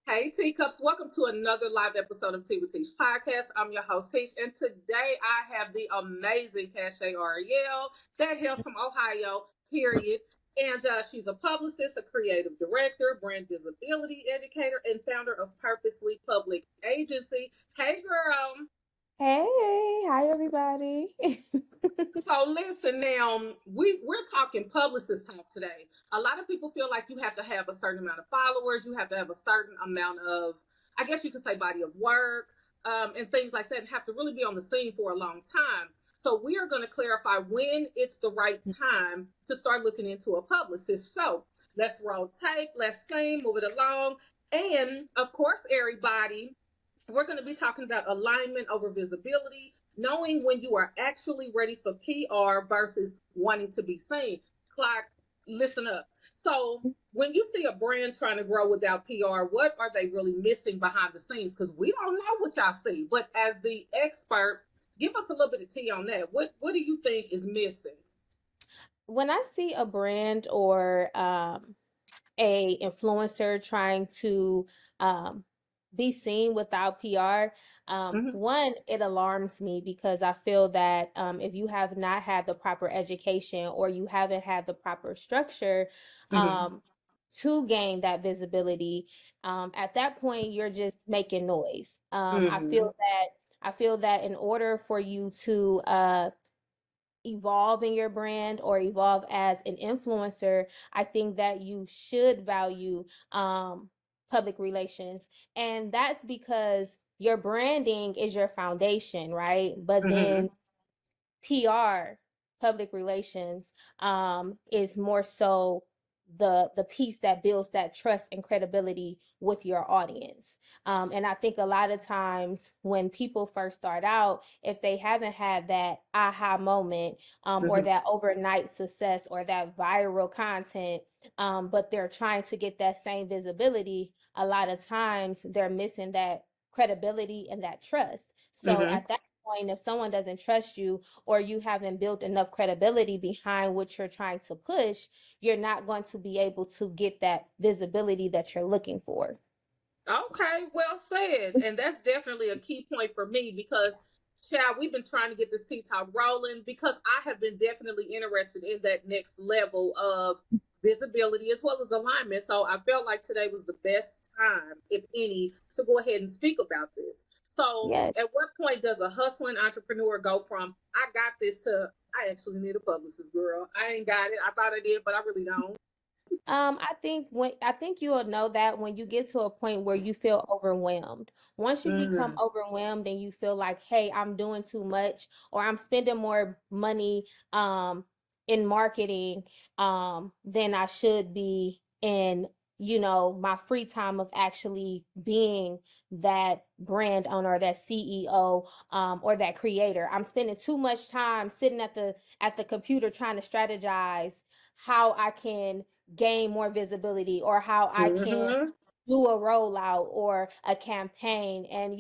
Hey, teacups, welcome to another live episode of Tea with Teash podcast. I'm your host, Teash, and today I have the amazing Cashe Arrielle that hails from Ohio, period. And she's a publicist, a creative director, brand visibility educator, and founder of Purposely Public Agency. Hey, girl. Hey, hi everybody. So listen now, we're talking publicist talk today. A lot of people feel like you have to have a certain amount of followers, you have to have a certain amount of, I guess you could say, body of work, and things like that, and have to really be on the scene for a long time. So we are going to clarify when it's the right time to start looking into a publicist. So let's roll tape, let's sing, move it along, and of course, everybody, we're going to be talking about alignment over visibility, knowing when you are actually ready for PR versus wanting to be seen. Clock, listen up. So, when you see a brand trying to grow without PR, what are they really missing behind the scenes? Because we don't know what y'all see. But as the expert, give us a little bit of tea on that. What do you think is missing? When I see a brand or a influencer trying to um, be seen without PR, Mm-hmm, one, it alarms me because I feel that if you have not had the proper education or you haven't had the proper structure mm-hmm, um, to gain that visibility, at that point you're just making noise. mm-hmm, I feel that in order for you to evolve in your brand or evolve as an influencer, I think that you should value public relations. And that's because your branding is your foundation, right? But mm-hmm, then PR, public relations, is more so the piece that builds that trust and credibility with your audience. And I think a lot of times when people first start out, if they haven't had that aha moment or mm-hmm, that overnight success or that viral content, but they're trying to get that same visibility, a lot of times they're missing that credibility and that trust. So mm-hmm. at that point, if someone doesn't trust you or you haven't built enough credibility behind what you're trying to push, you're not going to be able to get that visibility that you're looking for. Okay, well said. And that's definitely a key point for me because, child, we've been trying to get this tea talk rolling because I have been definitely interested in that next level of visibility as well as alignment. So I felt like today was the best time, if any, to go ahead and speak about this. So, Yes. at what point does a hustling entrepreneur go from I got this to I actually need a publicist, girl? I ain't got it. I thought I did, but I really don't. I think you'll know that when you get to a point where you feel overwhelmed. Once you become Mm, overwhelmed and you feel like, hey, I'm doing too much or I'm spending more money in marketing than I should be in, my free time of actually being that brand owner, that CEO, or that creator. I'm spending too much time sitting at the computer trying to strategize how I can gain more visibility or how I can mm-hmm, do a rollout or a campaign. And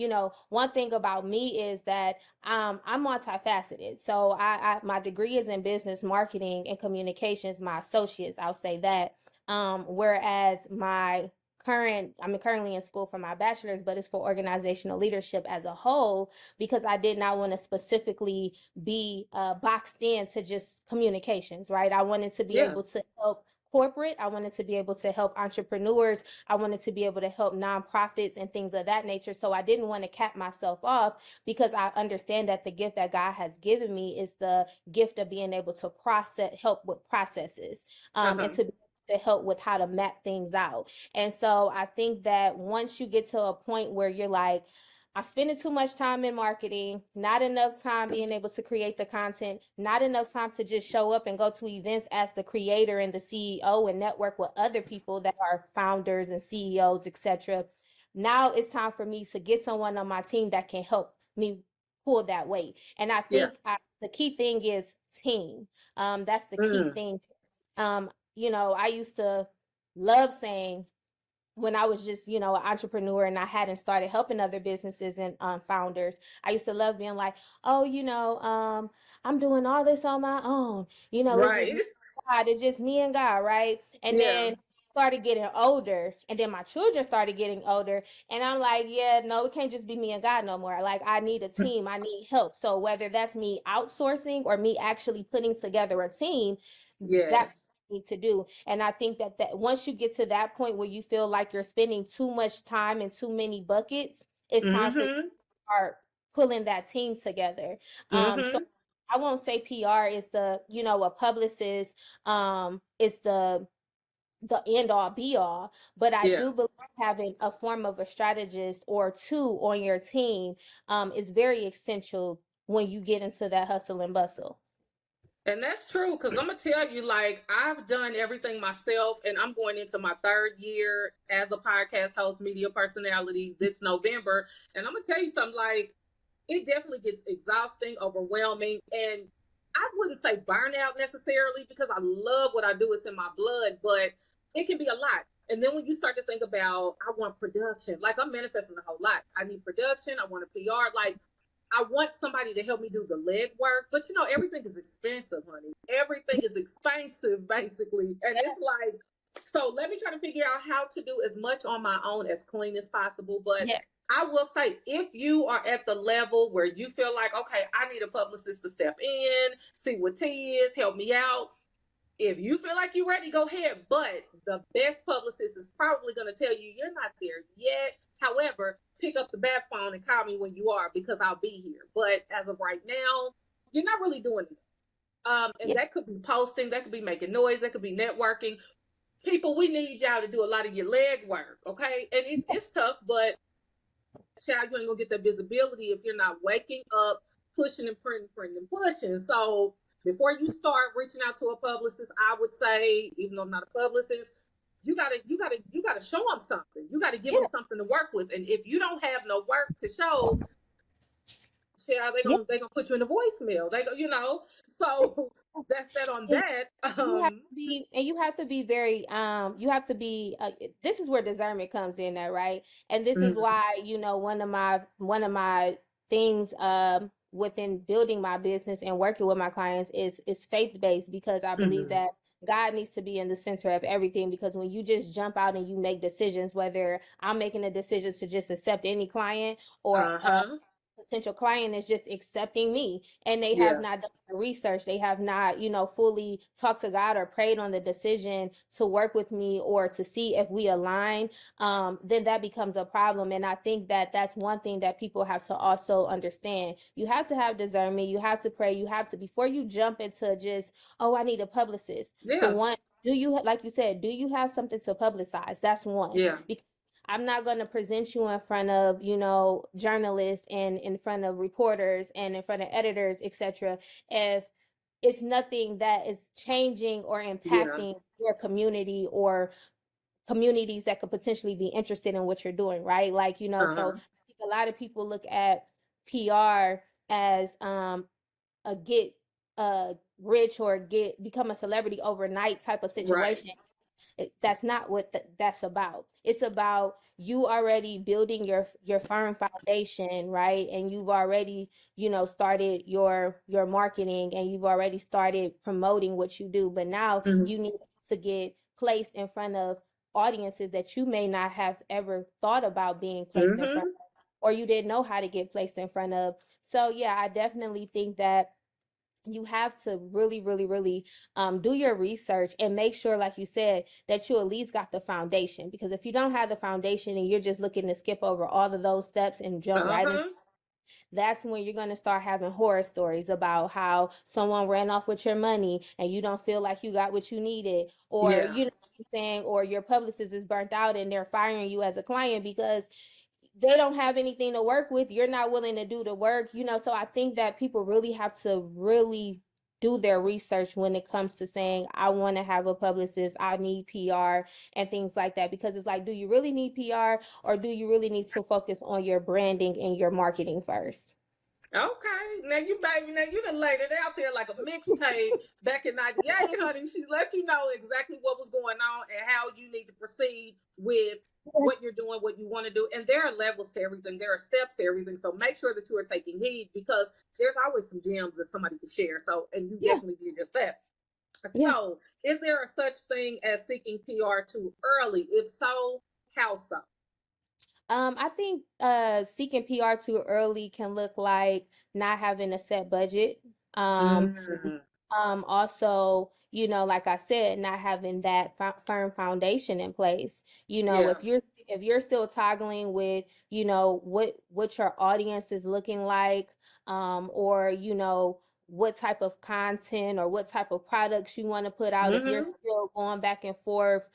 one thing about me is that I'm multifaceted. So my degree is in business marketing and communications. My associates, I'll say that. Whereas I'm currently in school for my bachelor's, but it's for organizational leadership as a whole because I did not want to specifically be boxed in to just communications, right? I wanted to be yeah. able to help corporate. I wanted to be able to help entrepreneurs. I wanted to be able to help nonprofits and things of that nature. So I didn't want to cap myself off because I understand that the gift that God has given me is the gift of being able to help with processes, and Uh-huh. to help with how to map things out. And so I think that once you get to a point where you're like, I'm spending too much time in marketing, not enough time being able to create the content, not enough time to just show up and go to events as the creator and the CEO and network with other people that are founders and CEOs, etc. Now it's time for me to get someone on my team that can help me pull that weight. And I Yeah. think the key thing is team. That's the key Mm. thing. I used to love saying when I was just, an entrepreneur and I hadn't started helping other businesses and founders, I used to love being like, oh, I'm doing all this on my own. It's just Right. me and God, it's just me and God, right? And Yeah. then started getting older, and then my children started getting older, and I'm like, yeah, no, it can't just be me and God no more. Like, I need a team, I need help. So whether that's me outsourcing or me actually putting together a team, that's Yes. what I need to do. And I think that once you get to that point where you feel like you're spending too much time in too many buckets, it's time for you Mm-hmm. to start pulling that team together. So Mm-hmm. I won't say PR is the, a publicist, is the end all be all, but I Yeah. do believe having a form of a strategist or two on your team is very essential when you get into that hustle and bustle. And that's true, because I'm gonna tell you, like, I've done everything myself, and I'm going into my third year as a podcast host, media personality this November. And I'm gonna tell you something, like, it definitely gets exhausting, overwhelming, and I wouldn't say burnout necessarily because I love what I do, it's in my blood, but it can be a lot. And then when you start to think about, I want production, like, I'm manifesting a whole lot. I need production, I want a PR, like, I want somebody to help me do the leg work, but everything is expensive, honey. Everything is expensive, basically. And it's like, so let me try to figure out how to do as much on my own as clean as possible. But Yeah. I will say, if you are at the level where you feel like, okay, I need a publicist to step in, see what tea is, help me out. If you feel like you're ready, go ahead. But the best publicist is probably going to tell you you're not there yet. However, pick up the bad phone and call me when you are, because I'll be here. But as of right now, you're not really doing it. And Yeah. that could be posting, that could be making noise, that could be networking. People, we need y'all to do a lot of your leg work, okay? And it's tough, but child, you ain't gonna get that visibility if you're not waking up, pushing and printing, printing and pushing. So before you start reaching out to a publicist, I would say, even though I'm not a publicist, you gotta show them something. You gotta give Yeah. them something to work with. And if you don't have no work to show, child, they Yeah. gonna they gonna put you in a voicemail. They go, So that's that on And that. you have to be, and you have to be very, you have to be, this is where discernment comes in there, right? And this is Mhm. why, one of my things within building my business and working with my clients is faith-based, because I believe Mhm. that God needs to be in the center of everything. Because when you just jump out and you make decisions, whether I'm making a decision to just accept any client, or Uh-huh. potential client is just accepting me, and they have Yeah. not done the research, they have not, fully talked to God or prayed on the decision to work with me or to see if we align, then that becomes a problem. And I think that that's one thing that people have to also understand. You have to have discernment, you have to pray, you have to, before you jump into just, oh, I need a publicist. For Yeah. one, do you, like you said, do you have something to publicize? That's one. Yeah. Because I'm not going to present you in front of, journalists and in front of reporters and in front of editors, etc., if it's nothing that is changing or Yeah. impacting your community or communities that could potentially be interested in what you're doing, right? Like, so Uh-huh. I think a lot of people look at PR as a get rich or get become a celebrity overnight type of Right. situation. That's not what that's about. It's about you already building your firm foundation, right? And you've already, started your marketing, and you've already started promoting what you do. But now Mhm. you need to get placed in front of audiences that you may not have ever thought about being placed in front Mhm. of, or you didn't know how to get placed in front of. So yeah, I definitely think that you have to really, really, really do your research and make sure, like you said, that you at least got the foundation. Because if you don't have the foundation and you're just looking to skip over all of those steps and jump right into, Uh-huh. that's when you're going to start having horror stories about how someone ran off with your money and you don't feel like you got what you needed, or Yeah. what I'm saying, or your publicist is burnt out and they're firing you as a client because they don't have anything to work with, you're not willing to do the work. So I think that people really have to really do their research when it comes to saying, I want to have a publicist, I need PR and things like that. Because it's like, do you really need PR, or do you really need to focus on your branding and your marketing first? Okay, now you done laid it out there like a mixtape back in '98, honey. She let you know exactly what was going on and how you need to proceed with what you're doing, what you want to do. And there are levels to everything, there are steps to everything. So make sure that you are taking heed, because there's always some gems that somebody can share. So, and you Yeah. definitely did just that. Yeah. So, is there a such thing as seeking PR too early? If so, how so? I think seeking PR too early can look like not having a set budget. Um, Mm, Also, like I said, not having that firm foundation in place. yeah. If you're still toggling with, what your audience is looking like, or what type of content or what type of products you want to put out, if you're Mm-hmm. still going back and forth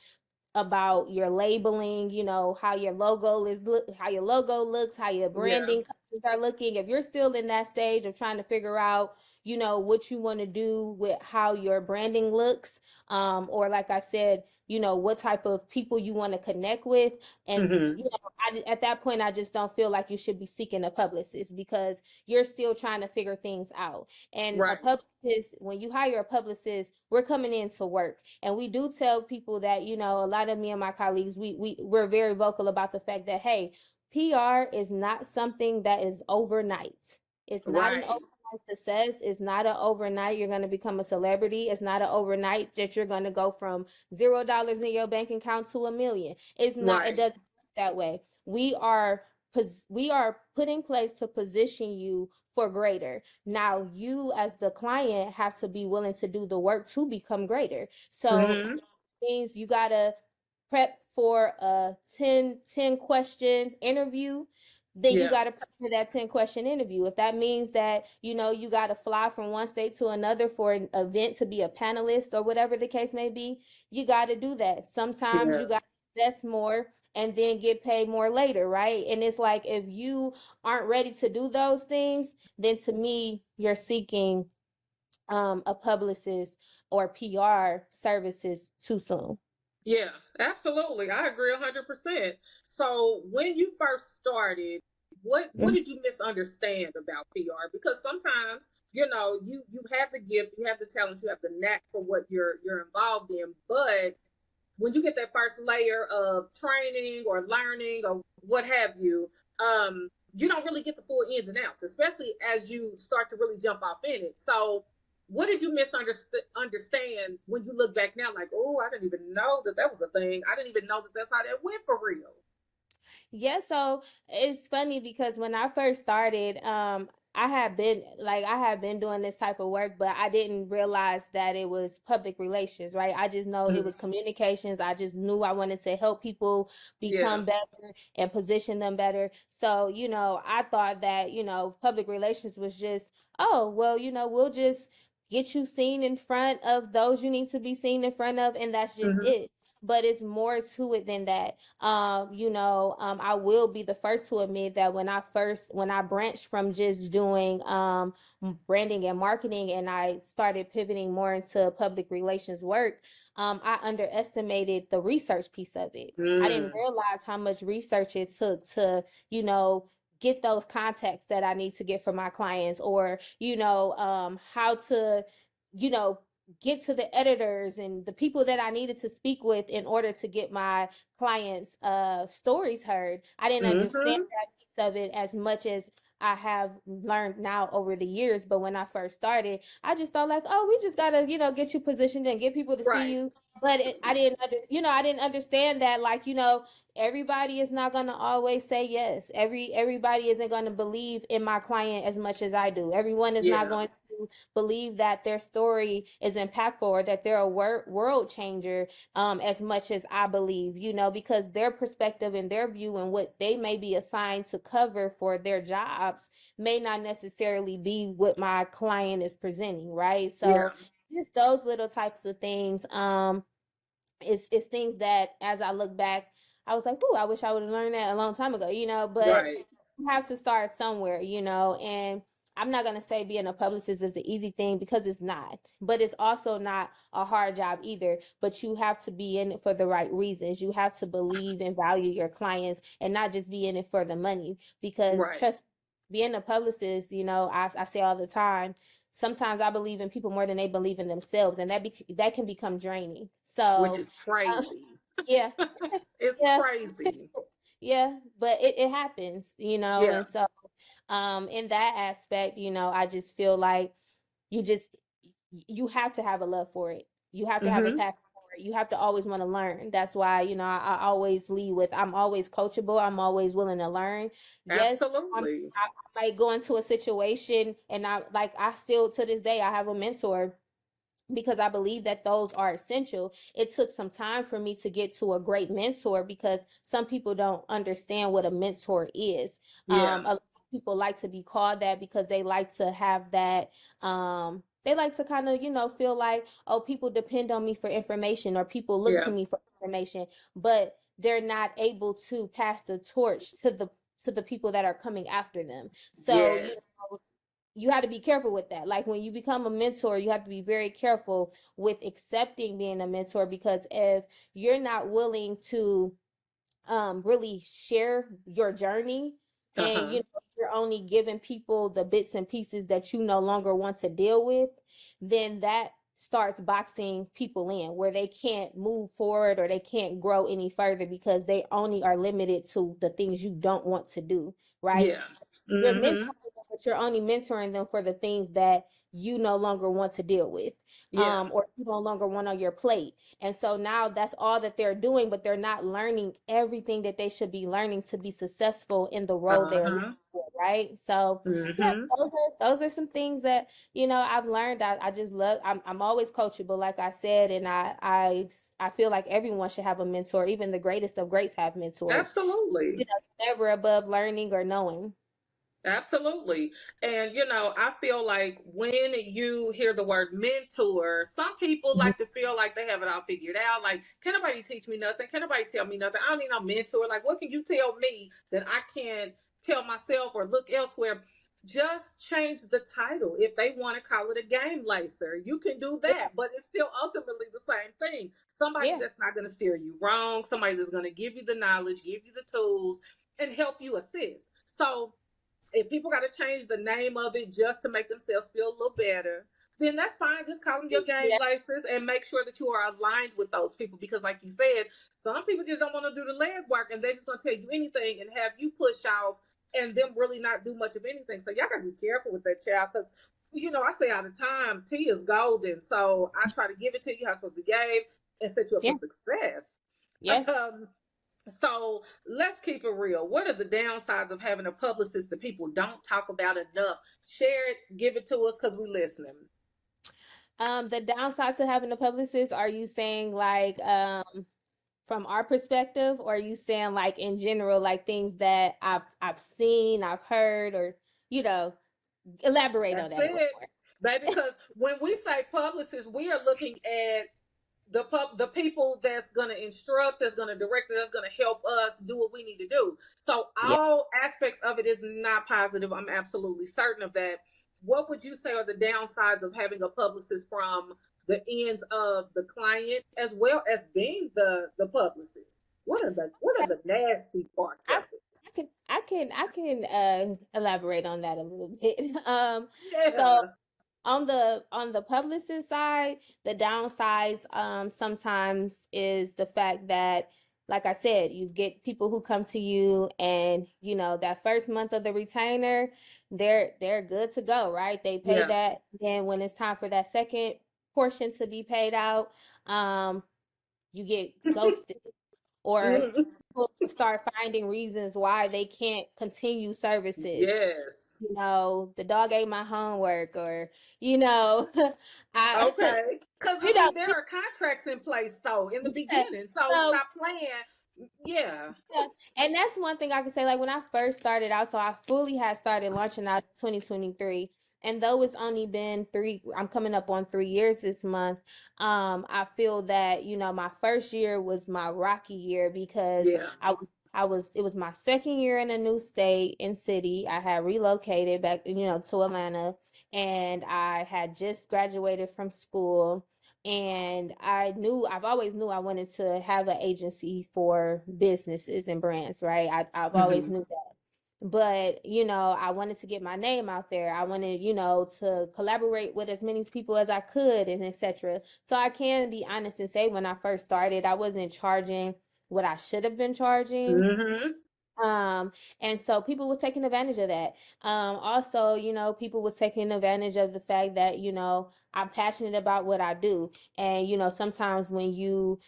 about your labeling, how your how your logo looks, how your Yeah. branding colors are looking. If you're still in that stage of trying to figure out, what you want to do with how your branding looks, or like I said, what type of people you want to connect with, and Mm-hmm. at that point, I just don't feel like you should be seeking a publicist because you're still trying to figure things out. And a Right. publicist, when you hire a publicist, we're coming in to work. And we do tell people that, a lot of me and my colleagues, we're very vocal about the fact that, hey, PR is not something that is overnight. It's not an Right. overnight success. It's not an overnight you're going to become a celebrity. It's not an overnight that you're going to go from $0 in your bank account to 1 million. It's not, it Right. doesn't work that way. We are put in place to position you for greater. Now, you as the client have to be willing to do the work to become greater. So Mm-hmm. means you gotta prep for a 10 question interview. Then you Yeah. got to prep for that 10 question interview. If that means that you got to fly from one state to another for an event to be a panelist or whatever the case may be, you got to do that. Sometimes Yeah. you got to invest more and then get paid more later, right? And it's like, if you aren't ready to do those things, then to me you're seeking a publicist or PR services too soon. Yeah, absolutely. I agree 100%. So, when you first started, what Mhm. did you misunderstand about PR? Because sometimes, you have the gift, you have the talent, you have the knack for what you're involved in, but when you get that first layer of training or learning or what have you, you don't really get the full ins and outs, especially as you start to really jump off in it. So, what did you misunderstand when you look back now? Like, oh, I didn't even know that that was a thing. I didn't even know that that's how that went for real. Yeah, so it's funny because when I first started, I had been doing this type of work, but I didn't realize that it was public relations, right? I just know it Mm-hmm. was communications. I just knew I wanted to help people Yeah. become better and position them better. So, I thought that, public relations was just, oh, well, we'll just get you seen in front of those you need to be seen in front of, and that's just Mm-hmm. it. But it's more to it than that. I will be the first to admit that when I branched from just doing branding and marketing, and I started pivoting more into public relations work, I underestimated the research piece of it. I didn't Mm. realize how much research it took to, get those contacts that I need to get for my clients, or how to, you know, get to the editors and the people that I needed to speak with in order to get my clients' stories heard. I didn't understand Mm-hmm. that piece of it as much as I have learned now over the years. But when I first started, I just thought like, oh, we just gotta, get you positioned and get people to see Right. you. But I didn't understand that, like, everybody is not gonna always say yes. Everybody isn't gonna believe in my client as much as I do. Everyone is not Yeah. going to believe that their story is impactful or that they're a world changer, as much as I believe, because their perspective and their view and what they may be assigned to cover for their jobs may not necessarily be what my client is presenting, right? Yeah. So just those little types of things, it's things that as I look back, I was like, "Ooh, I wish I would have learned that a long time ago," but Right. you have to start somewhere, and I'm not going to say being a publicist is the easy thing because it's not, but it's also not a hard job either. But you have to be in it for the right reasons. You have to believe and value your clients and not just be in it for the money, because Right. trust, being a publicist, I say all the time, sometimes I believe in people more than they believe in themselves, and that can become draining. Which So, is uh, crazy. yeah, It's yeah, crazy. yeah, but it happens, Yeah. and so, in that aspect, I just feel like you just you have to have a love for it. You have to have a Mm-hmm. passion for it. You have to always want to learn. That's why, I always lead with, I'm always coachable. I'm always willing to learn. Yes, Absolutely. I might go into a situation, and I still to this day I have a mentor, because I believe that those are essential. It took some time for me to get to a great mentor, because some people don't understand what a mentor is. Yeah. A lot of people like to be called that because they like to have that. They like to kind of, feel like, oh, people depend on me for information, or people look to Yeah. me for information, but they're not able to pass the torch to the people that are coming after them. So, Yes. you have to be careful with that. Like, when you become a mentor, you have to be very careful with accepting being a mentor, because if you're not willing to really share your journey, and Uh-huh. you're only giving people the bits and pieces that you no longer want to deal with, then that starts boxing people in, where they can't move forward or they can't grow any further, because they only are limited to the things you don't want to do, right? Yeah. You're mentoring Mm-hmm. them, but you're only mentoring them for the things that you no longer want to deal with, Yeah. or you no longer want on your plate. And so now that's all that they're doing, but they're not learning everything that they should be learning to be successful in the role they're looking Uh-huh. for, right? So yeah, Mm-hmm. those are some things that, I've learned. I just love. I'm always coachable, like I said, and I feel like everyone should have a mentor. Even the greatest of greats have mentors. Absolutely. Never above learning or knowing. Absolutely. And I feel like when you hear the word mentor, some people Mhm. like to feel like they have it all figured out. Like, can nobody teach me nothing? Can nobody tell me nothing? I don't need no mentor. Like, what can you tell me that I can't tell myself or look elsewhere? Just change the title. If they want to call it a game lacer, you can do Yeah, that. But it's still ultimately the same thing. Somebody yeah, that's not going to steer you wrong, somebody that's going to give you the knowledge, give you the tools, and help you assist. So, if people got to change the name of it just to make themselves feel a little better, then that's fine. Just call them your game yeah, laces and make sure that you are aligned with those people. Because, like you said, some people just don't want to do the leg work and they're just going to tell you anything and have you push off and them really not do much of anything. So, y'all got to be careful with that, child. Because, I say all the time, tea is golden. So, I try to give it to you how it's supposed to be gave and set you up for yeah, success. yes. Um, so let's keep it real. What are the downsides of having a publicist that people don't talk about enough? Share it, give it to us because we listening. The downside to having a publicist, are you saying like from our perspective, or are you saying like in general, like things that I've seen, I've heard, or you know, elaborate on That's that a little it, baby. Because when we say publicist, we are looking at the people that's going to instruct, that's going to direct, that's going to help us do what we need to do. So more? all aspects of it is not positive. I'm absolutely certain of that. What would you say are the downsides of having a publicist from the ends of the client as well as being the publicist? What are the nasty parts I of it? I can elaborate on that a little bit. So Yeah. on the publicist side, the downsides sometimes is the fact that, like I said, you get people who come to you, and that first month of the retainer, they're good to go, right? They pay Yeah. that. Then when it's time for that second portion to be paid out, um, you get ghosted, or Mm, people start finding reasons why they can't continue services. yes. The dog ate my homework, or you know I Okay. Because, you I know mean, there are contracts in place, though, in the yeah. beginning. So So stop playing. Yeah. yeah, and that's one thing I can say. Like, when I first started out, so I fully had started launching out 2023, and though it's only been I'm coming up on 3 years this month. I feel that my first year was my rocky year, because Yeah. it was my second year in a new state and city. I had relocated back, to Atlanta, and I had just graduated from school, and I've always knew I wanted to have an agency for businesses and brands, right? I've always Hmm. knew that. But, I wanted to get my name out there. I wanted, to collaborate with as many people as I could, and etc. So I can be honest and say, when I first started, I wasn't charging what I should have been charging. Hmm. Um, and so people was taking advantage of that. Also, people was taking advantage of the fact that, I'm passionate about what I do. And, sometimes when you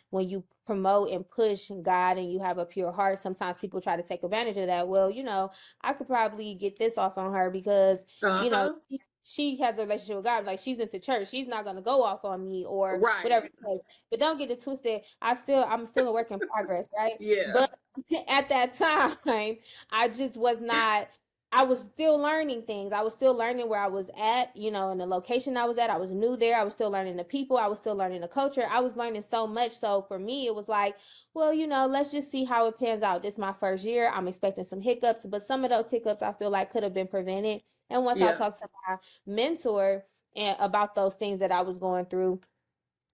promote and push God and you have a pure heart, sometimes people try to take advantage of that. Well, I could probably get this off on her because, you know, Uh-huh. she has a relationship with God. Like, she's into church. She's not gonna go off on me or whatever Right. it is. But don't get it twisted. I'm still a work in progress, right? Yeah. But at that time, I just was not. I was still learning things. I was still learning where I was at, in the location I was at. I was new there. I was still learning the people. I was still learning the culture. I was learning so much. So for me, it was like, well, let's just see how it pans out. This is my first year. I'm expecting some hiccups, but some of those hiccups I feel like could have been prevented. And once I Yeah. talked to my mentor and about those things that I was going through,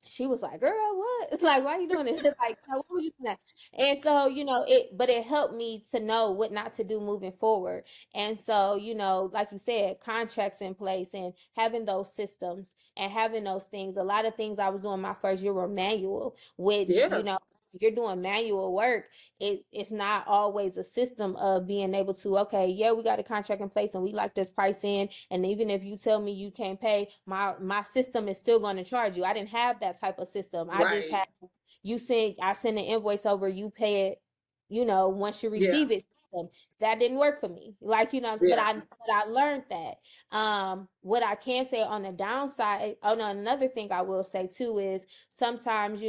she was like, "Girl, what? Like, why are you doing this? Like, what would you do that?" And so, but it helped me to know what not to do moving forward. And so, like you said, contracts in place and having those systems and having those things. A lot of things I was doing my first year were manual, which, Yeah. you're doing manual work. It's not always a system of being able to, okay, yeah, we got a contract in place and we like this price in, and even if you tell me you can't pay, my system is still going to charge you. I didn't have that type of system. I just Right. had, I send an invoice over, you pay it, once you Yeah. receive it. That didn't work for me. Like, but Yeah. I learned that. What I can say on the downside, oh no, another thing I will say too is sometimes,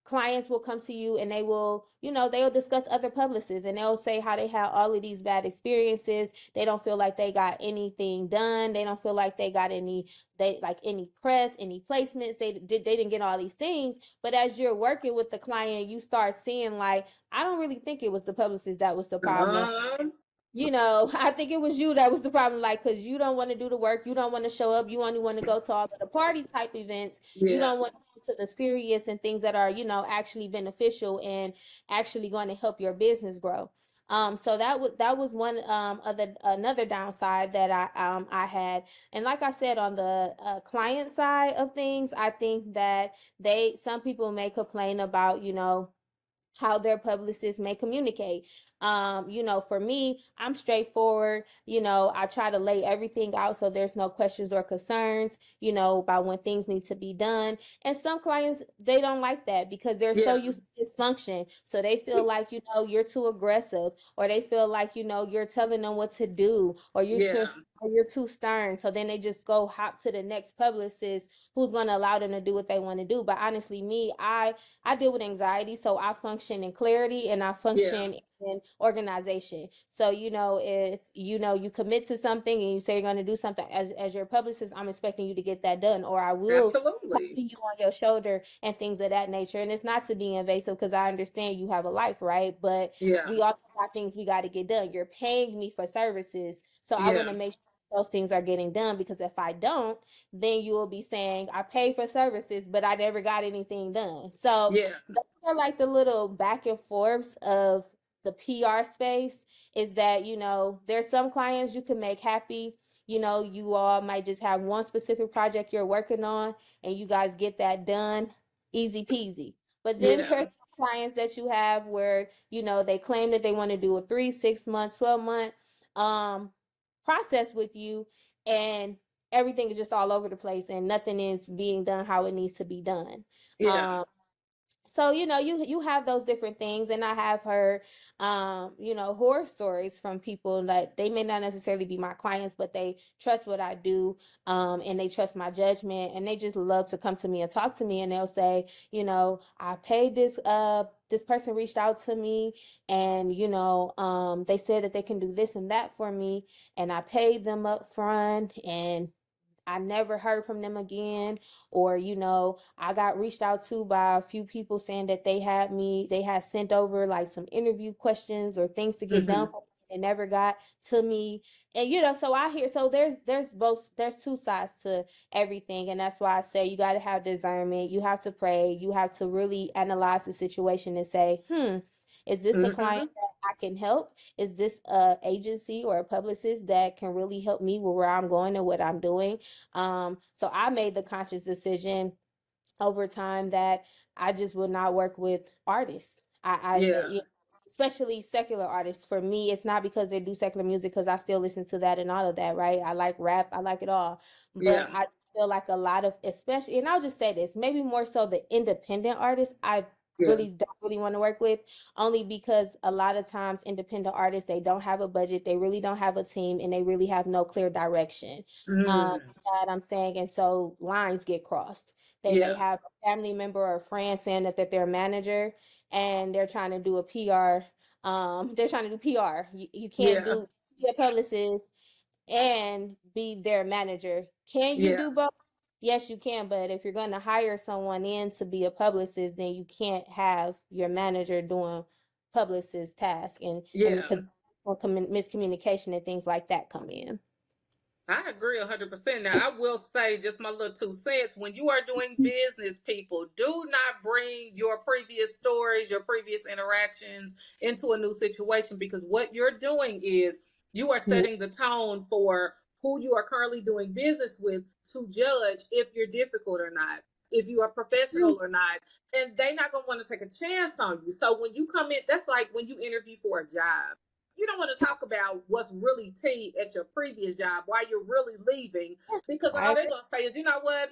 clients will come to you and they'll discuss other publicists and they'll say how they had all of these bad experiences. They don't feel like they got anything done. They don't feel like they got any press, any placements. They didn't get all these things. But as you're working with the client, you start seeing like, I don't really think it was the publicist that was the problem. Uh-huh. I think it was you that was the problem, like, because you don't want to do the work, you don't want to show up, you only want to go to all of the party type events, you Yeah. don't want to go to the serious and things that are, actually beneficial and actually going to help your business grow. So that was one other another downside that I had. And like I said, on the client side of things, I think that some people may complain about, how their publicists may communicate. For me, I'm straightforward. I try to lay everything out so there's no questions or concerns, about when things need to be done. And some clients, they don't like that because they're so Yeah. used to dysfunction. So they feel like, you're too aggressive, or they feel like, you're telling them what to do, Yeah. or you're too stern. So then they just go hop to the next publicist who's going to allow them to do what they want to do. But honestly, me, I deal with anxiety, so I function in clarity and I Yeah. function in organization. So, if you commit to something and you say you're going to do something as your publicist, I'm expecting you to get that done, or I will tap Absolutely. you on your shoulder and things of that nature. And it's not to be invasive because I understand you have a life, right? But Yeah. we also got things we got to get done. You're paying me for services, so I want Yeah. to make sure those things are getting done, because if I don't, then you will be saying I paid for services, but I never got anything done. So Yeah. those are like the little back and forths of the PR space. Is that, there's some clients you can make happy. You all might just have one specific project you're working on and you guys get that done easy peasy. But then Yeah. there's clients that you have where, they claim that they want to do a 3, 6 months, 12-month um process with you, and everything is just all over the place and nothing is being done how it needs to be done. Yeah. um so, you have those different things, and I have heard horror stories from people that they may not necessarily be my clients, but they trust what I do, and they trust my judgment, and they just love to come to me and talk to me, and they'll say, I paid this person reached out to me, and they said that they can do this and that for me, and I paid them up front, and I never heard from them again. Or, I got reached out to by a few people saying that they had sent over like some interview questions or things to get Hmm. done for me. They never got to me. And, so I hear, so there's two sides to everything. And that's why I say you got to have discernment. You have to pray. You have to really analyze the situation and say, is this a client Hmm. that I can help? Is this a agency or a publicist that can really help me with where I'm going and what I'm doing? So I made the conscious decision over time that I just would not work with artists. Yeah. especially secular artists. For me, it's not because they do secular music, because I still listen to that and all of that, right? I like rap, I like it all. But Yeah. I feel like a lot of, especially, and I'll just say this, maybe more so the independent artists, I Yeah. really don't really want to work with, only because a lot of times independent artists, they don't have a budget, they really don't have a team, and they really have no clear direction. Mm. That I'm saying, and so lines get crossed. They may Yeah. have a family member or a friend saying that they're their manager, and they're trying to do a PR. They're trying to do PR. You can't Yeah. be a publicist and be their manager. Can you Yeah. do both? Yes, you can. But if you're going to hire someone in to be a publicist, then you can't have your manager doing publicist task, and Yeah. because miscommunication and things like that come in. I agree 100%. Now, I will say just my little 2 cents. When you are doing business, people, do not bring your previous stories, your previous interactions into a new situation, because what you're doing is you are Yeah. setting the tone for who you are currently doing business with to judge if you're difficult or not, if you are professional or not. And they're not going to want to take a chance on you. So when you come in, that's like when you interview for a job, you don't want to talk about what's really tea at your previous job, why you're really leaving, because I all they're agree. going to say is, you know what?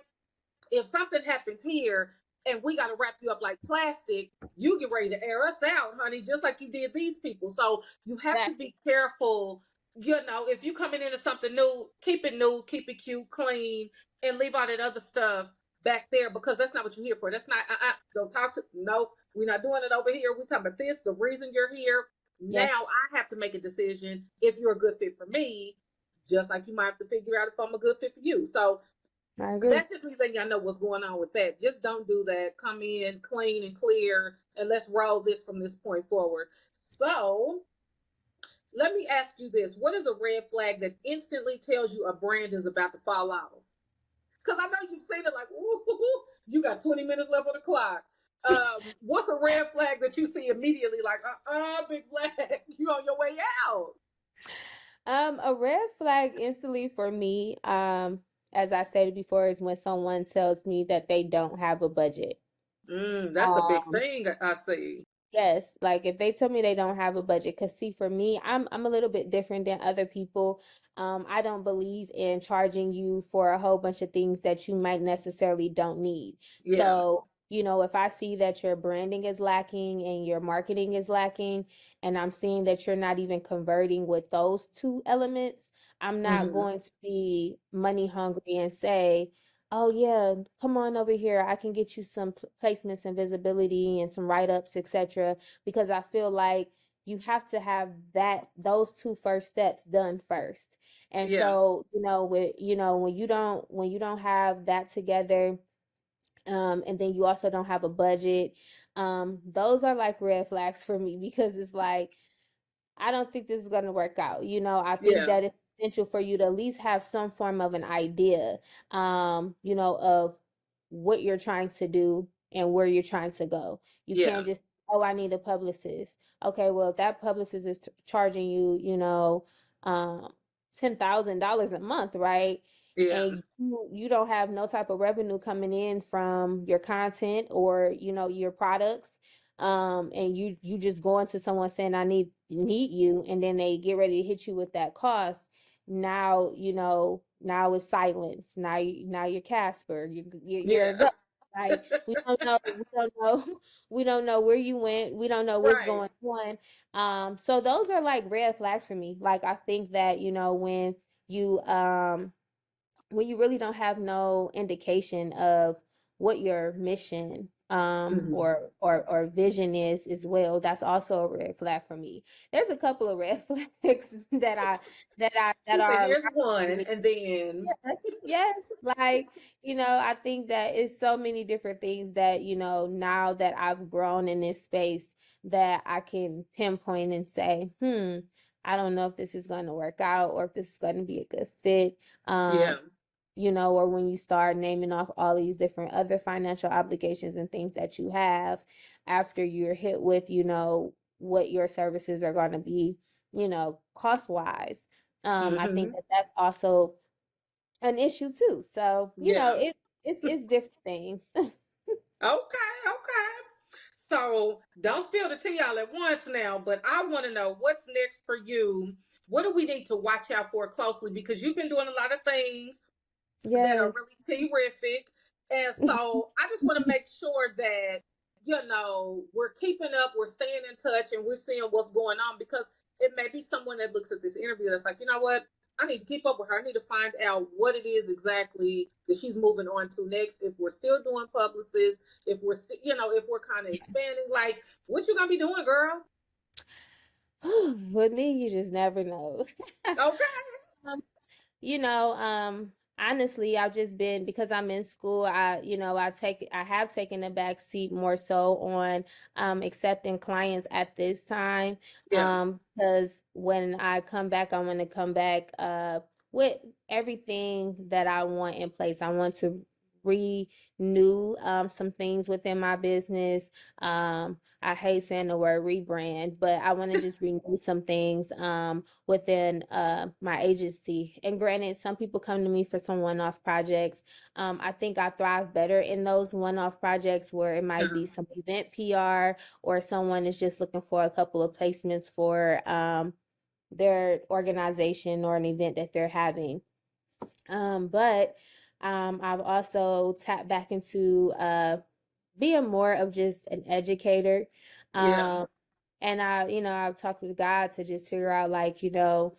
If something happens here and we got to wrap you up like plastic, you get ready to air us out, honey, just like you did these people. So you have to Exactly. be careful. If you coming into something new, keep it cute, clean, and leave all that other stuff back there, because that's not what you're here for. That's not, don't talk to, nope, we're not doing it over here. We're talking about this, the reason you're here. Now Yes, I have to make a decision if you're a good fit for me, just like you might have to figure out if I'm a good fit for you. So I agree. that's just me letting y'all know what's going on with that. Just don't do that. Come in clean and clear, and let's roll this from this point forward. So let me ask you this: what is a red flag that instantly tells you a brand is about to fall off? Because I know you've seen it, like, ooh, you got 20 minutes left on the clock. What's a red flag that you see immediately, like, big flag, you on your way out? A red flag instantly for me, as I stated before, is when someone tells me that they don't have a budget. That's a big Um, thing I see. Yes, like if they tell me they don't have a budget, because see, for me, I'm a little bit different than other people. I don't believe in charging you for a whole bunch of things that you might necessarily don't need. Yeah. So, if I see that your branding is lacking and your marketing is lacking, and I'm seeing that you're not even converting with those two elements, I'm not Mm-hmm. going to be money hungry and say, oh yeah, come on over here. I can get you some placements and visibility and some write-ups, etc. Because I feel like you have to have those two first steps done first. And Yeah. so, when you don't have that together, and then you also don't have a budget, those are like red flags for me, because it's like I don't think this is going to work out. I think Yeah. that it's essential for you to at least have some form of an idea, of what you're trying to do and where you're trying to go. You Yeah. can't just, oh, I need a publicist. Okay, well, if that publicist is charging you, um, $10,000 a month, right? Yeah. And you don't have no type of revenue coming in from your content or your products, and you just go into someone saying I need you, and then they get ready to hit you with that cost. Now now it's silence. Now you're Casper. You're a Yeah. ghost. Like we don't know we don't know where you went. We don't know what's Right. going on. So those are like red flags for me. Like I think that you um when you really don't have no indication of what your mission, Hmm. or vision is as well, that's also a red flag for me. There's a couple of red flags that She said, are here's alarming for one, me. and then, Yes, yes, like, I think that it's so many different things that, now that I've grown in this space, that I can pinpoint and say, I don't know if this is going to work out or if this is going to be a good fit. yeah. Um, or when you start naming off all these different other financial obligations and things that you have after you're hit with, what your services are going to be, cost wise. I think Hmm. that that's also an issue too. So, Yeah. it's different things. Okay. Okay. So don't spill the tea all at once now, but I want to know what's next for you. What do we need to watch out for closely? Because you've been doing a lot of things that are Yes. really terrific. And so I just want to make sure that, we're keeping up, we're staying in touch, and we're seeing what's going on, because it may be someone that looks at this interview that's like, you know what? I need to keep up with her. I need to find out what it is exactly that she's moving on to next. If we're still doing publicists, if we're still, if we're kind of expanding, like, what you gonna be doing, girl? With me, you just never know. Okay. Um, honestly, I've just been because I'm in school, I have taken a back seat more so on accepting clients at this time. Yeah. Because when I come back, I want to come back with everything that I want in place. I want to renew some things within my business. I hate saying the word rebrand, but I want to just renew some things within my agency. And granted, some people come to me for some one-off projects. I think I thrive better in those one-off projects where it might be some event PR, or someone is just looking for a couple of placements for their organization or an event that they're having. But I've also tapped back into being more of just an educator. Yeah. Um, and I've talked to God to just figure out, like, God,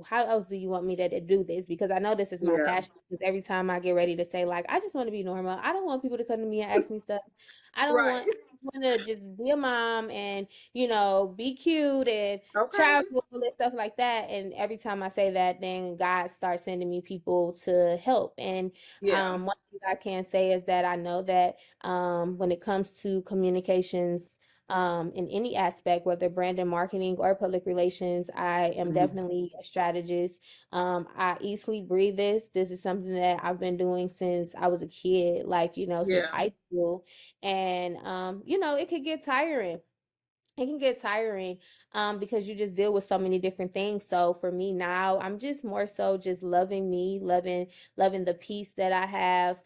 how else do you want me to do this? Because I know this is my Yeah. passion. Because every time I get ready to say, like, I just want to be normal. I don't want people to come to me and ask me stuff. I don't Right. want, I want to just be a mom and, be cute and Okay. travel and stuff like that. And every time I say that, then God starts sending me people to help. And Yeah. one thing I can say is that I know that when it comes to communications, in any aspect, whether brand and marketing or public relations, I am Mhm. definitely a strategist. I eat, sleep, breathe this. This is something that I've been doing since I was a kid, like, since Yeah. high school. And, it could get tiring. It can get tiring because you just deal with so many different things. So for me now, I'm just more so just loving me, loving the peace that I have,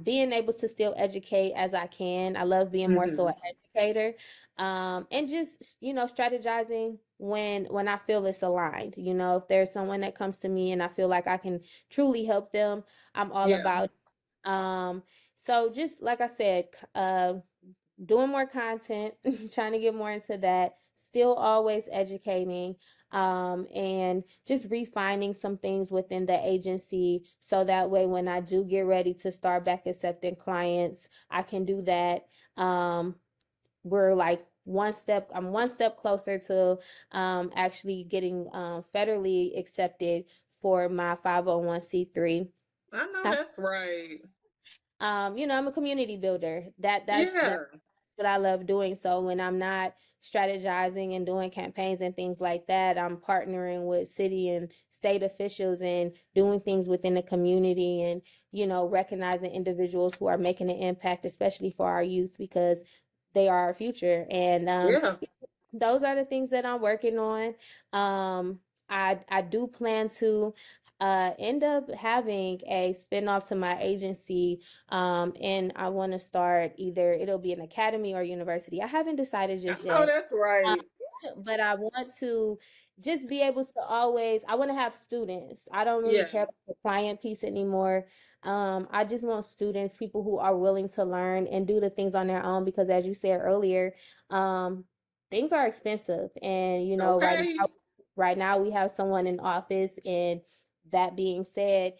being able to still educate as I can. I love being more so Hmm. an educator, and just strategizing when I feel it's aligned. If there's someone that comes to me and I feel like I can truly help them, I'm all Yeah. about. It. So just like I said, doing more content, trying to get more into that, still always educating, and just refining some things within the agency so that way when I do get ready to start back accepting clients, I can do that. We're like I'm one step closer to actually getting federally accepted for my 501c3. I know that's right. I'm a community builder. That's Yeah. what I love doing. So when I'm not strategizing and doing campaigns and things like that, I'm partnering with city and state officials and doing things within the community, and recognizing individuals who are making an impact, especially for our youth, because they are our future. And Yeah. those are the things that I'm working on. I do plan to end up having a spinoff to my agency, and I want to start, either it'll be an academy or university. I haven't decided I just know yet. that's Um, right. but I want to just be able to I want to have students. I don't really Yeah. care about the client piece anymore. I just want students, people who are willing to learn and do the things on their own, because as you said earlier, um, things are expensive. And, Okay. right now we have someone in office, and that being said,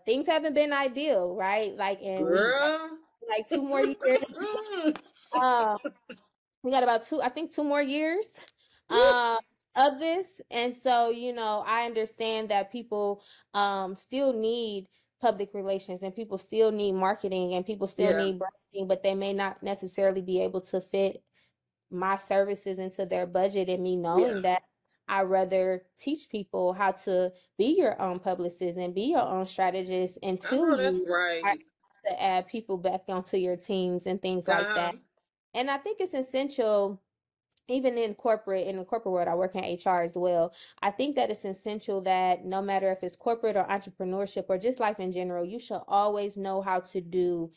things haven't been ideal, right? Like, and we Girl. like 2 more years. Um, we got about I think 2 more years Woo. uh, of this. And so, I understand that people still need public relations, and people still need marketing, and people still Yeah. need branding, but they may not necessarily be able to fit my services into their budget. And me Yeah. knowing that, I rather teach people how to be your own publicist and be your own strategist I until know that's you are right. able to add people back onto your teams and things like that. Um, And I think it's essential, even in the corporate world. I work in HR as well. I think that it's essential that no matter if it's corporate or entrepreneurship or just life in general, you should always know how to do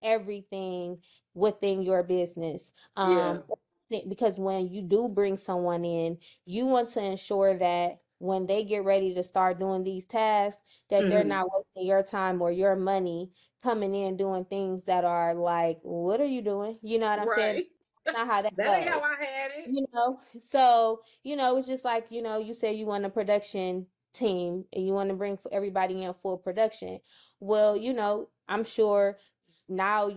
everything within your business. Yeah. Because when you do bring someone in, you want to ensure that when they get ready to start doing these tasks, that they're Hmm. not wasting your time or your money coming in doing things that are like, what are you doing? You know what I'm saying? Right. That's not how that That ain't how goes. I had it. So it's just like, you say you want a production team and you want to bring everybody in full production. Well, I'm sure now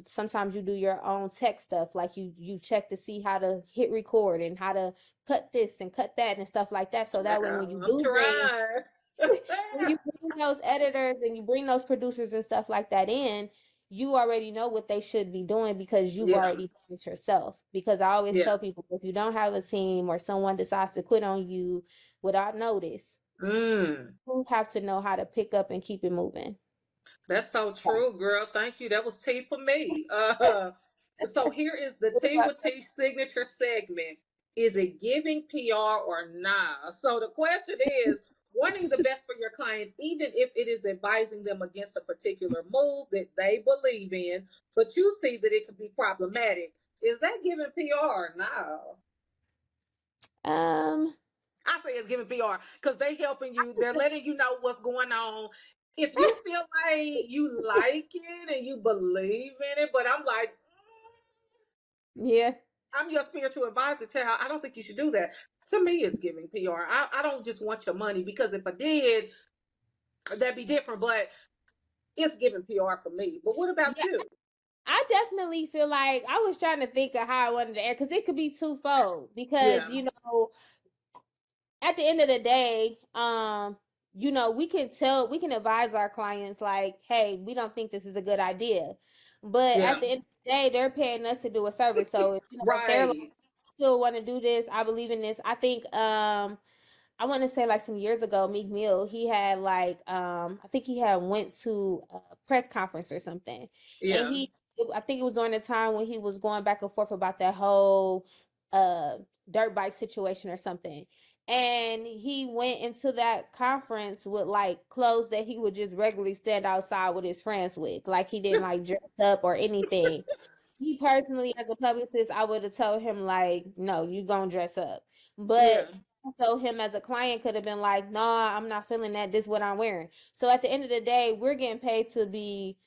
sometimes you do your own tech stuff, like you check to see how to hit record and how to cut this and cut that and stuff like that, so that way when you I'm do bring trying. when you bring those editors and you bring those producers and stuff like that in, you already know what they should be doing because you've Yeah. already done it yourself. Because I always Yeah. tell people, if you don't have a team or someone decides to quit on you without notice, Mm. you have to know how to pick up and keep it moving. That's so So, true, girl. Thank you. That was tea for me. So here is the tea with tea signature segment. Is it giving PR or nah? So the question is wanting the best for your client, even if it is advising them against a particular move that they believe in, but you see that it could be problematic. Is that giving PR or nah? um, I say it's giving PR because they helping you. They're letting you know what's going on. If you feel like you like it and you believe in it, but I'm like, yeah. I'm your spiritual advisor, child. I don't think you should do that. To me, it's giving PR. I don't just want your money because if I did, that'd be different. But it's giving PR for me. But what about Yeah, you? I definitely feel like I was trying to think of how I wanted to air because it could be twofold. Because Yeah, at the end of the day, we can advise our clients like, hey, we don't think this is a good idea. But yeah, at the end of the day, they're paying us to do a service. So if they're like, right. still want to do this, I believe in this. I think I want to say like some years ago, Meek Mill, he had like I think he had went to a press conference or something, and Yeah, I think it was during the time when he was going back and forth about that whole uh dirt bike situation or something, and he went into that conference with like clothes that he would just regularly stand outside with his friends with, like he didn't like dress up or anything. Me personally, as a publicist, I would have told him like, no, you gonna dress up. yeah, But so him as a client could have been like, nah, I'm not feeling that. This is what I'm wearing. So at the end of the day, we're getting paid to be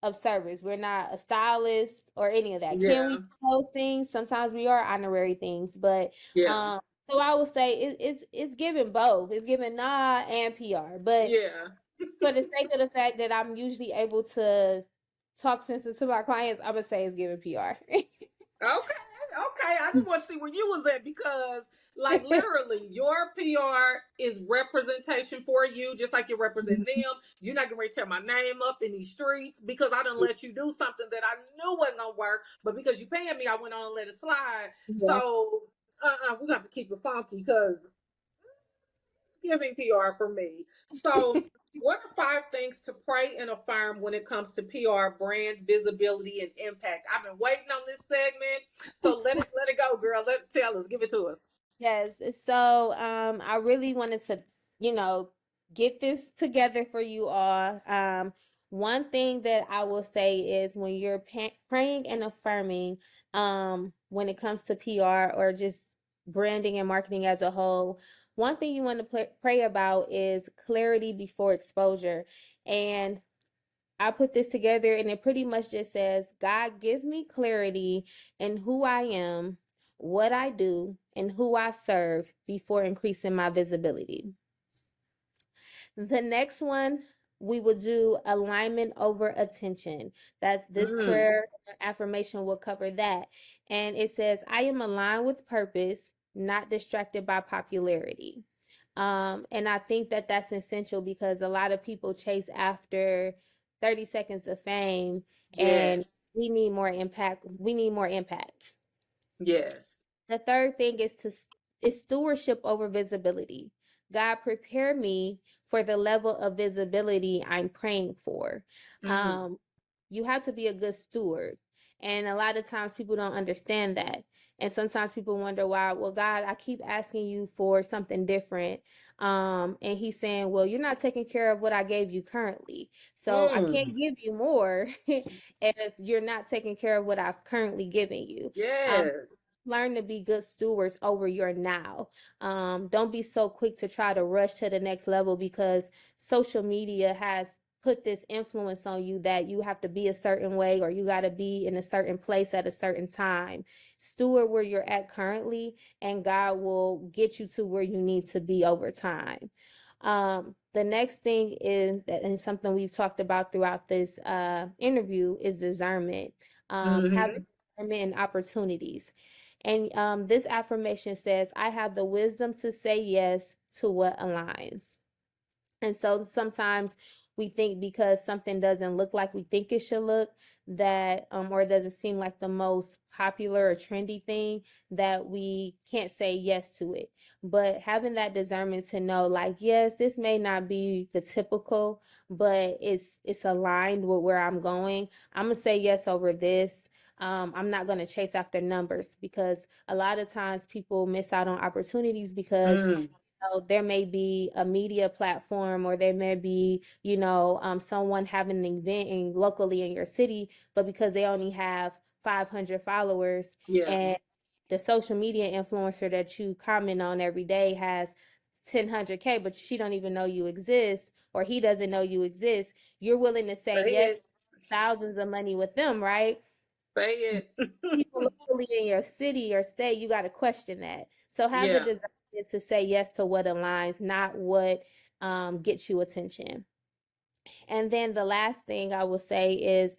of service. We're not a stylist or any of that. Can we yeah, do those things? Sometimes we are honorary things, but yeah, um, so I would say it's giving both. It's giving nah and PR. But yeah. for the sake of the fact that I'm usually able to talk sense to my clients, I'm gonna say it's giving PR. Okay, okay. I just want to see where you was at because, like, literally, your PR is representation for you, just like you're representing them. You're not gonna tear my name up in these streets because I didn't let you do something that I knew wasn't gonna work, but because you paying me, I went on and let it slide. Yeah. So, we have to keep it funky because it's giving PR for me. So, what are five things to pray and affirm when it comes to PR, brand visibility, and impact? I've been waiting on this segment, so let it go, girl. Tell us, give it to us. Yes. So I really wanted to, you know, get this together for you all. One thing that I will say is when you're praying and affirming, when it comes to PR or just branding and marketing as a whole, one thing you want to pray about is clarity before exposure. And I put this together and it pretty much just says, God, give me clarity in who I am, what I do, and who I serve before increasing my visibility. The next one, we will do alignment over attention. That's this Mm, prayer affirmation will cover that. And it says, I am aligned with purpose, not distracted by popularity. And I think that that's essential because a lot of people chase after 30 seconds of fame, and yes, we need more impact. We need more impact. yes. The third thing is stewardship over visibility. God, prepare me for the level of visibility I'm praying for. Hmm. Um, you have to be a good steward. And a lot of times people don't understand that. And sometimes people wonder why, well, God, I keep asking you for something different. And he's saying, well, you're not taking care of what I gave you currently. So I Mm. can't give you more if you're not taking care of what I've currently given you. Yes. Learn to be good stewards over your now. Don't be so quick to try to rush to the next level because social media has put this influence on you that you have to be a certain way or you got to be in a certain place at a certain time. Steward where you're at currently, and God will get you to where you need to be over time. The next thing is, and something we've talked about throughout this interview, is discernment. Mm-hmm. Having discernment and opportunities. And this affirmation says, I have the wisdom to say yes to what aligns. And so sometimes we think because something doesn't look like we think it should look, that or it doesn't seem like the most popular or trendy thing, that we can't say yes to it. But having that discernment to know, like, yes, this may not be the typical, but it's aligned with where I'm going. I'm gonna say yes over this. I'm not going to chase after numbers, because a lot of times people miss out on opportunities because Mm. there may be a media platform, or there may be, someone having an event locally in your city, but because they only have 500 followers, Yeah. and the social media influencer that you comment on every day has 10 100K, but she don't even know you exist, or he doesn't know you exist, you're willing to say Say yes, it. thousands of money with them, right? Say it. People locally in your city or state, you got to question that. So have the Yeah. desire to say yes to what aligns, not what gets you attention. And then the last thing I will say is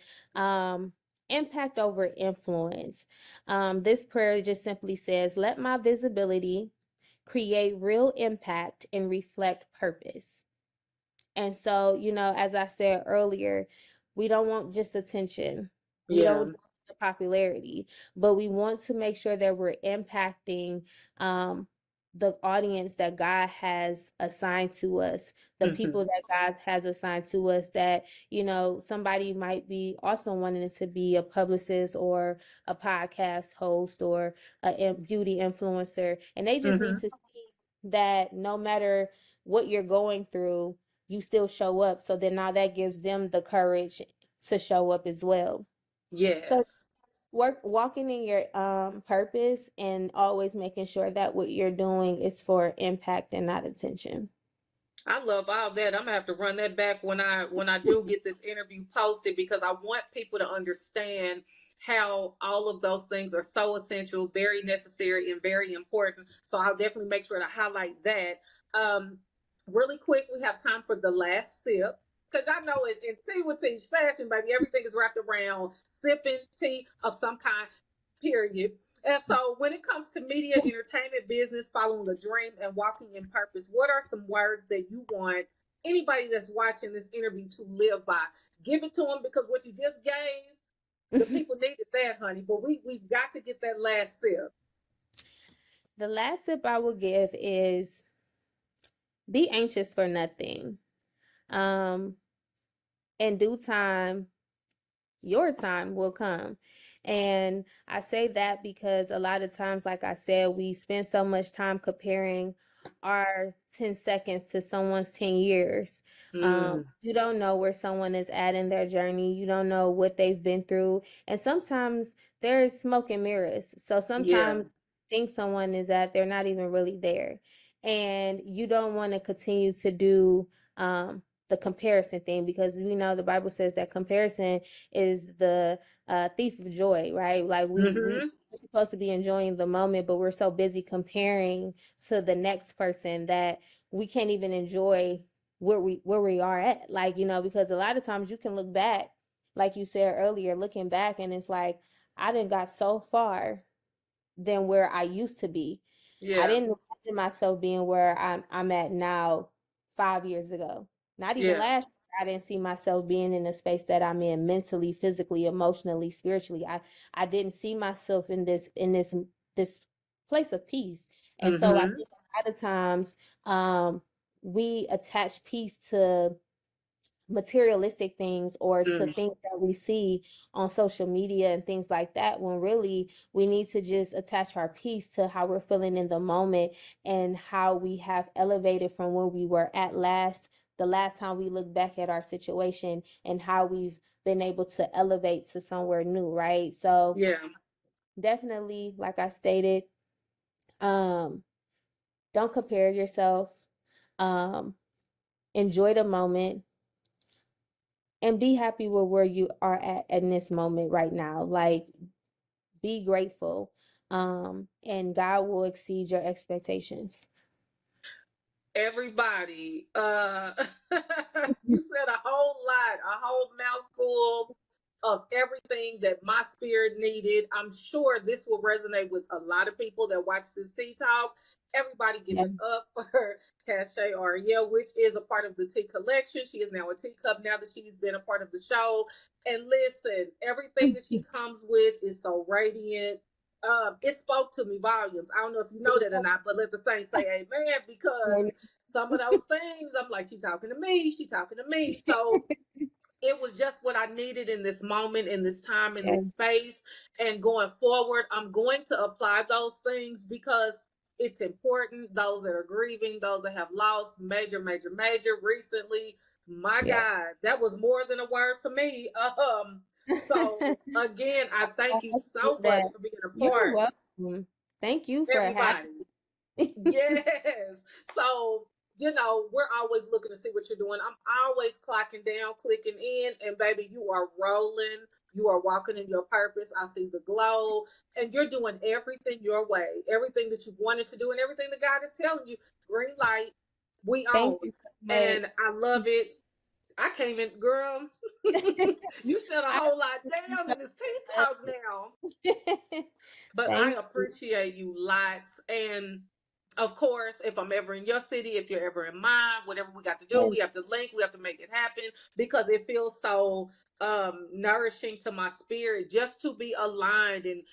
impact over influence. This prayer just simply says, let my visibility create real impact and reflect purpose. And so, as I said earlier, we don't want just attention. We don't Yeah. want the popularity, but we want to make sure that we're impacting um, the audience that God has assigned to us, the people Mm-hmm. that God has assigned to us, that, somebody might be also wanting to be a publicist or a podcast host or a beauty influencer. And they just need Mm-hmm. to see that no matter what you're going through, you still show up. So then now that gives them the courage to show up as well. So Yes. walking in your purpose, and always making sure that what you're doing is for impact and not attention. I love all that. I'm gonna have to run that back when I do get this interview posted, because I want people to understand how all of those things are so essential, very necessary, and very important. So I'll definitely make sure to highlight that. Um, Really quick, we have time for the last sip. Because I know in tea with Teash fashion, baby, everything is wrapped around sipping tea of some kind, period. And so, when it comes to media, entertainment, business, following a dream, and walking in purpose, what are some words that you want anybody that's watching this interview to live by? Give it to them, because what you just gave, the people needed that, honey. But we've got to get that last sip. The last tip I will give is be anxious for nothing. Um, in due time, your time will come. And I say that because a lot of times, like I said, we spend so much time comparing our 10 seconds to someone's 10 years. Mm, You don't know where someone is at in their journey. You don't know what they've been through. And sometimes there's smoke and mirrors. So yeah. sometimes think someone is at, they're not even really there. And you don't want to continue to do the comparison thing, because we know the Bible says that comparison is the thief of joy, right? Like we're Mm-hmm. supposed to be enjoying the moment, but we're so busy comparing to the next person that we can't even enjoy where we are at. Like, because a lot of times you can look back, like you said earlier, looking back, and it's like, I didn't got so far than where I used to be. I Yeah. didn't imagine myself being where I'm at now 5 years ago. Not even Yeah. last year, I didn't see myself being in the space that I'm in mentally, physically, emotionally, spiritually. I didn't see myself in this place of peace. And so I Mm-hmm. think a lot of times we attach peace to materialistic things or to Mm, things that we see on social media and things like that, when really we need to just attach our peace to how we're feeling in the moment and how we have elevated from where we were at the last time we look back at our situation, and how we've been able to elevate to somewhere new, right? So yeah. definitely, like I stated, um don't compare yourself. um Enjoy the moment and be happy with where you are at in this moment right now. Like, be grateful, and God will exceed your expectations. Everybody, you said a whole lot, a whole mouthful of everything that my spirit needed. I'm sure this will resonate with a lot of people that watch this tea talk. Everybody give Yeah, it up for Cashe Arrielle, which is a part of the tea collection. She is now a teacup now that she's been a part of the show. And listen, everything that she comes with is so radiant. It spoke to me volumes. I don't know if you know that or not, but let the saints say amen, because some of those things, I'm like, she talking to me, she talking to me. So it was just what I needed in this moment, in this time, in yeah, this space. And going forward, I'm going to apply those things because it's important. Those that are grieving, those that have lost major, major, major recently, my yeah. God, that was more than a word for me. So again, I thank you I see so much that. for being a You're part. welcome. Thank you for having Everybody. me. Yes. So, we're always looking to see what you're doing. I'm always clocking down, clicking in, and baby, you are rolling. You are walking in your purpose. I see the glow, and you're doing everything your way, everything that you've wanted to do, and everything that God is telling you. Green light, we Thank own. you so much. And I love it. I came in, girl. You said a I whole lot appreciate down you in this tea so talk now. much. But I Thank you. appreciate you lots. And of course, if I'm ever in your city, if you're ever in mine, whatever we got to do, Yes, we have to link, we have to make it happen, because it feels so nourishing to my spirit just to be aligned and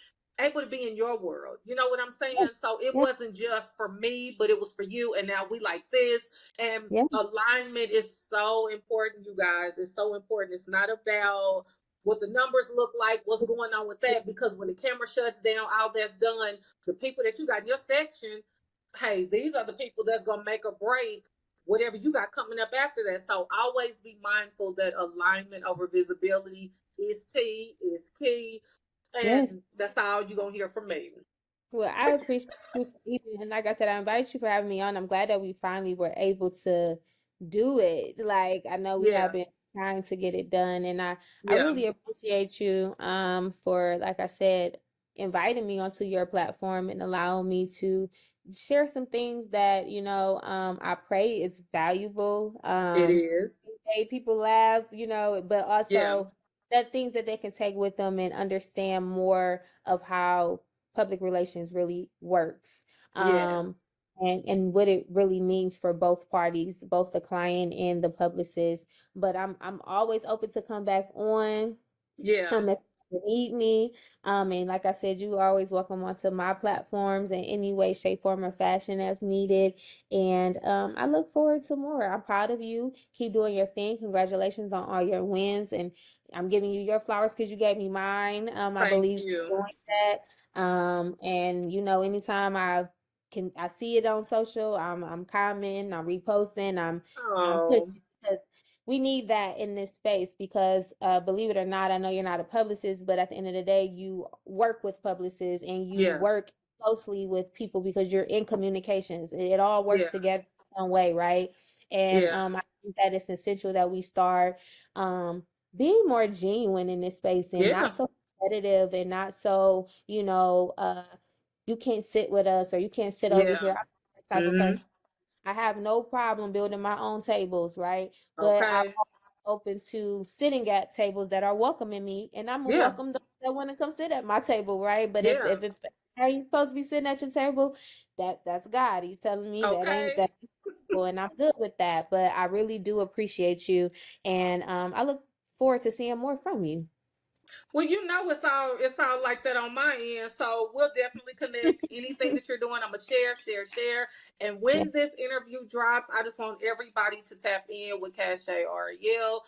able to be in your world. You know what I'm saying? yes, So it yes, wasn't just for me, but it was for you. And now we like this. And yes, alignment is so important, you guys. It's so important. It's not about what the numbers look like, what's going on with that. Because when the camera shuts down, all that's done, the people that you got in your section, hey, these are the people that's gonna make or break whatever you got coming up after that. So always be mindful that alignment over visibility is key, yes. and that's all you're gonna hear from me. Well, I appreciate you for even, and like I said, I invite you for having me on. I'm glad that we finally were able to do it. Like, I know we have Yeah, been trying to get it done, and I yeah. really appreciate you for, like I said, inviting me onto your platform and allowing me to share some things that, I pray is valuable. It is. Made people laugh, but Yeah, also that things that they can take with them and understand more of how public relations really works. Um, yes, and what it really means for both parties, both the client and the publicist. But I'm always open to come back on. yeah. If you need me. And like I said, you are always welcome onto my platforms in any way, shape, form, or fashion as needed. And I look forward to more. I'm proud of you. Keep doing your thing. Congratulations on all your wins. And I'm giving you your flowers because you gave me mine. I Thank believe in you. doing that. And anytime I see it on social, I'm commenting, I'm reposting, I'm Oh, pushing because we need that in this space because believe it or not, I know you're not a publicist, but at the end of the day, you work with publicists and you yeah, work closely with people because you're in communications. It all works yeah, together some way, right? And yeah, I think that it's essential that we start um, being more genuine in this space and yeah, not so competitive and not so, you can't sit with us or you can't sit over yeah. here. I'm that type of Mm-hmm. person. I have no problem building my own tables, right? But I'm Okay. open to sitting at tables that are welcoming me, and I'm gonna Yeah, welcome those that want to come sit at my table, right? But if yeah. if how you supposed to be sitting at your table, that's God. He's telling me that ain't Okay. that, and I'm good with that. But I really do appreciate you, and I look forward to seeing more from you. Well, it's all like that on my end. So we'll definitely connect. Anything that you're doing, I'm gonna share. And Yeah. when this interview drops, I just want everybody to tap in with Cashe Arielle.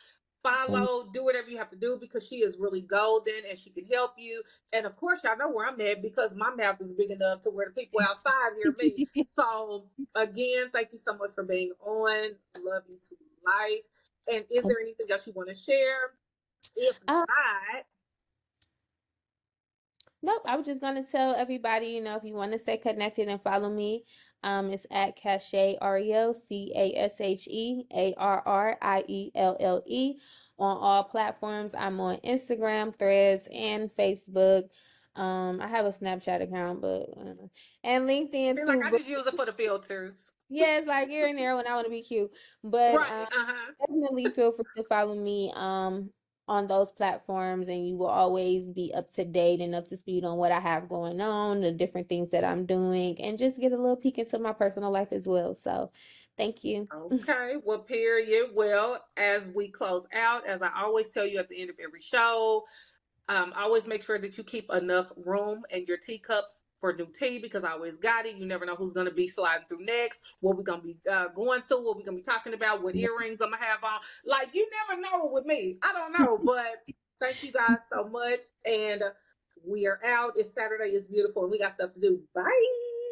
Thank Follow, do whatever you have to do because she is really golden and she can help you. And of course, y'all know where I'm at because my mouth is big enough to where the people outside hear me. you. So again, thank you so much for being on. Love you to life. And is there anything else you want to share? If Um, not, Nope, I was just gonna tell everybody, if you want to stay connected and follow me, it's at Cashe Arielle, CASHE ARRIELLE on all platforms. I'm on Instagram, Threads, and Facebook. I have a Snapchat account, but and LinkedIn seems like too. I But just use it for the filters. yeah, it's like here and there when I want to be cute. But Right. Uh-huh. definitely feel free to follow me on those platforms, and you will always be up to date and up to speed on what I have going on, the different things that I'm doing, and just get a little peek into my personal life as well. So, thank you. Okay. Well, period. Well, as we close out, as I always tell you at the end of every show, always make sure that you keep enough room in your teacups for new tea because I always got it. You never know who's going to be sliding through next, what we're going to be going through, what we're going to be talking about, what earrings I'm going to have on. Like, you never know with me. I don't know, but thank you guys so much. And we are out. It's Saturday. It's beautiful. And we got stuff to do. Bye.